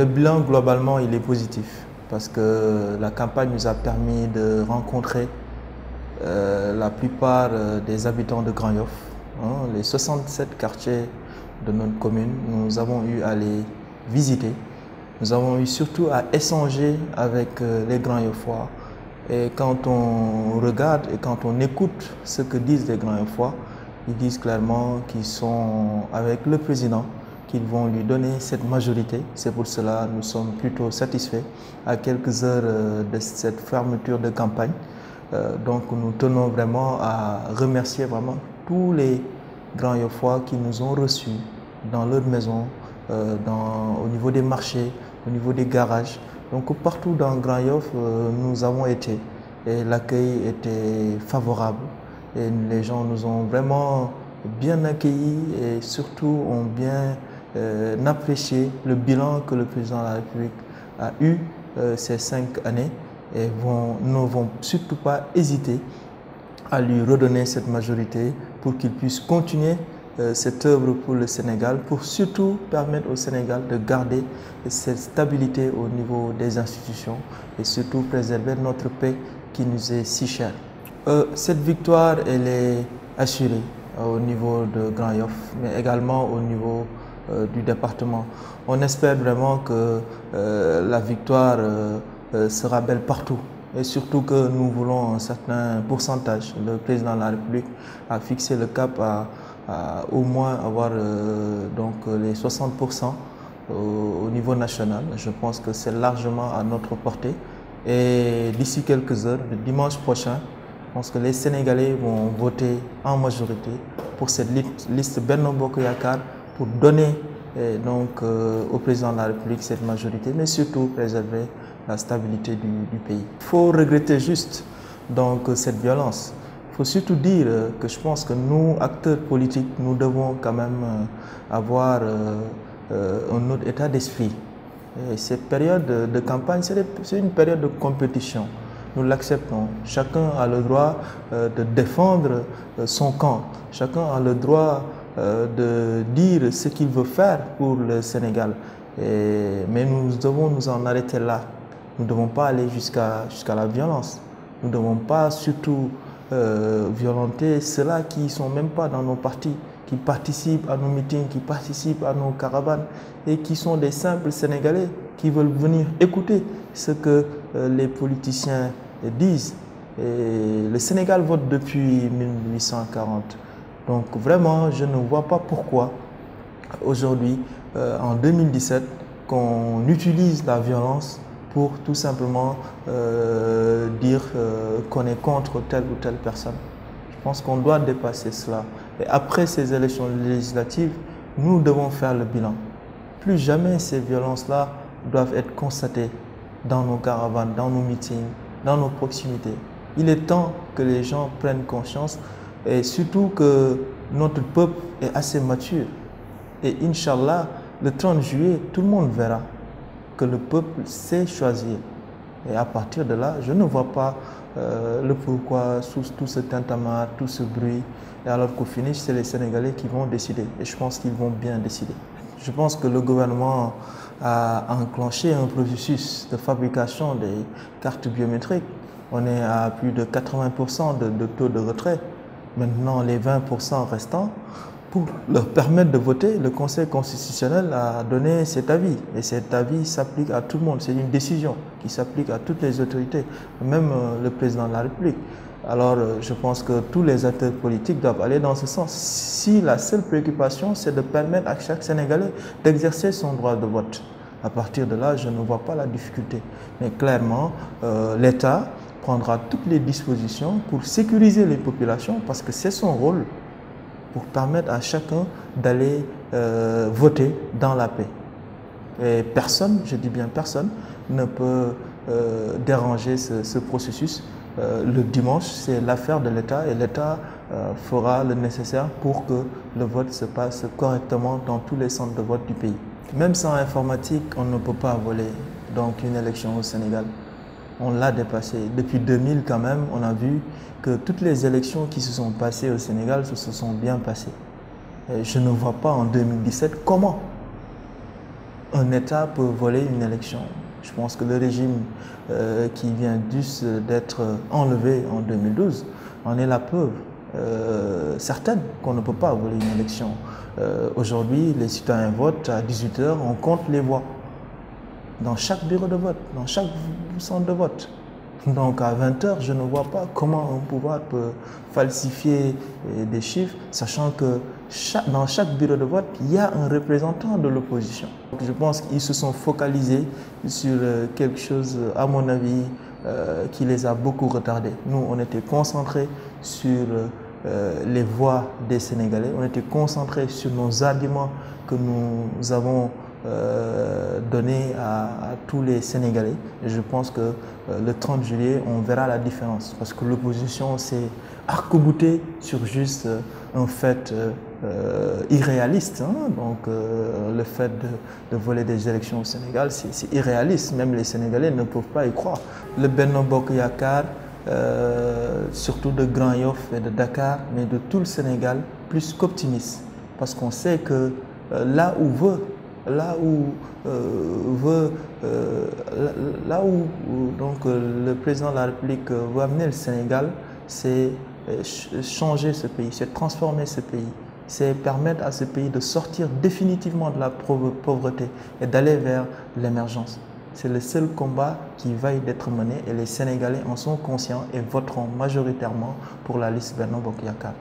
Le bilan, globalement, il est positif parce que la campagne nous a permis de rencontrer la plupart des habitants de Grand Yoff, hein, les 67 quartiers de notre commune. Nous avons eu à les visiter. Nous avons eu surtout à échanger avec les Grand Yoffois. Et quand on regarde et quand on écoute ce que disent les Grand Yoffois, ils disent clairement qu'ils sont avec le président, qu'ils vont lui donner cette majorité. C'est pour cela que nous sommes plutôt satisfaits à quelques heures de cette fermeture de campagne. Donc nous tenons vraiment à remercier vraiment tous les Grand Yoffois qui nous ont reçus dans leur maison, au niveau des marchés, au niveau des garages. Donc partout dans Grand Yoff, nous avons été et l'accueil était favorable. Et les gens nous ont vraiment bien accueillis et surtout ont bien apprécié le bilan que le président de la République a eu ces 5 années et ne vont surtout pas hésiter à lui redonner cette majorité pour qu'il puisse continuer cette œuvre pour le Sénégal, pour surtout permettre au Sénégal de garder cette stabilité au niveau des institutions et surtout préserver notre paix qui nous est si chère. Cette victoire, elle est assurée au niveau de Grand Yoff, mais également au niveau du département. On espère vraiment que la victoire sera belle partout. Et surtout que nous voulons un certain pourcentage. Le président de la République a fixé le cap à au moins avoir donc les 60% au niveau national. Je pense que c'est largement à notre portée. Et d'ici quelques heures, le dimanche prochain, je pense que les Sénégalais vont voter en majorité pour cette liste Benno Bokk Yakaar pour donner donc au président de la République cette majorité, mais surtout préserver la stabilité du pays. Il faut regretter juste donc cette violence. Il faut surtout dire que je pense que nous, acteurs politiques, nous devons quand même avoir un autre état d'esprit. Cette période de campagne, c'est une période de compétition. Nous l'acceptons. Chacun a le droit de défendre son camp. Chacun a le droit de dire ce qu'il veut faire pour le Sénégal. Mais nous devons nous en arrêter là. Nous ne devons pas aller jusqu'à la violence. Nous ne devons pas surtout violenter ceux-là qui ne sont même pas dans nos partis, qui participent à nos meetings, qui participent à nos caravanes et qui sont des simples Sénégalais qui veulent venir écouter ce que les politiciens disent. Et le Sénégal vote depuis 1840. Donc vraiment, je ne vois pas pourquoi aujourd'hui, en 2017, qu'on utilise la violence pour tout simplement dire qu'on est contre telle ou telle personne. Je pense qu'on doit dépasser cela. Et après ces élections législatives, nous devons faire le bilan. Plus jamais ces violences-là doivent être constatées dans nos caravanes, dans nos meetings, dans nos proximités. Il est temps que les gens prennent conscience et surtout que notre peuple est assez mature. Et Inch'Allah, le 30 juillet, tout le monde verra que le peuple sait choisir. Et à partir de là, je ne vois pas le pourquoi sous tout ce tintamarre, tout ce bruit. Et alors qu'au finish, c'est les Sénégalais qui vont décider. Et je pense qu'ils vont bien décider. Je pense que le gouvernement a enclenché un processus de fabrication des cartes biométriques. On est à plus de 80% de taux de retrait. Maintenant, les 20% restants, pour leur permettre de voter, le Conseil constitutionnel a donné cet avis. Et cet avis s'applique à tout le monde. C'est une décision qui s'applique à toutes les autorités, même le président de la République. Alors, je pense que tous les acteurs politiques doivent aller dans ce sens. Si la seule préoccupation, c'est de permettre à chaque Sénégalais d'exercer son droit de vote. À partir de là, je ne vois pas la difficulté. Mais clairement, l'État prendra toutes les dispositions pour sécuriser les populations parce que c'est son rôle pour permettre à chacun d'aller voter dans la paix. Et personne, je dis bien personne, ne peut déranger ce processus. Le dimanche, c'est l'affaire de l'État et l'État fera le nécessaire pour que le vote se passe correctement dans tous les centres de vote du pays. Même sans informatique, on ne peut pas voler donc une élection au Sénégal. On l'a dépassé. Depuis 2000 quand même, on a vu que toutes les élections qui se sont passées au Sénégal se sont bien passées. Et je ne vois pas en 2017 comment un État peut voler une élection. Je pense que le régime qui vient juste d'être enlevé en 2012 en est la preuve certaine qu'on ne peut pas voler une élection. Aujourd'hui, les citoyens votent à 18 h, on compte les voix dans chaque bureau de vote, dans chaque centre de vote. Donc à 20 h, je ne vois pas comment un pouvoir peut falsifier des chiffres, sachant que dans chaque bureau de vote, il y a un représentant de l'opposition. Je pense qu'ils se sont focalisés sur quelque chose, à mon avis, qui les a beaucoup retardés. Nous, on était concentrés sur les voix des Sénégalais, on était concentrés sur nos arguments que nous avons donné à tous les Sénégalais. Et je pense que le 30 juillet, on verra la différence parce que l'opposition s'est arc-boutée sur juste un fait irréaliste. Hein. Donc le fait de voler des élections au Sénégal, c'est irréaliste. Même les Sénégalais ne peuvent pas y croire. Le Benno Bokk Yakaar, surtout de Grand Yoff et de Dakar, mais de tout le Sénégal, plus qu'optimiste. Parce qu'on sait que là où donc, le président de la République veut amener le Sénégal, c'est changer ce pays, c'est transformer ce pays, c'est permettre à ce pays de sortir définitivement de la pauvreté et d'aller vers l'émergence. C'est le seul combat qui va d'être mené et les Sénégalais en sont conscients et voteront majoritairement pour la liste Benno Bokk Yakaar.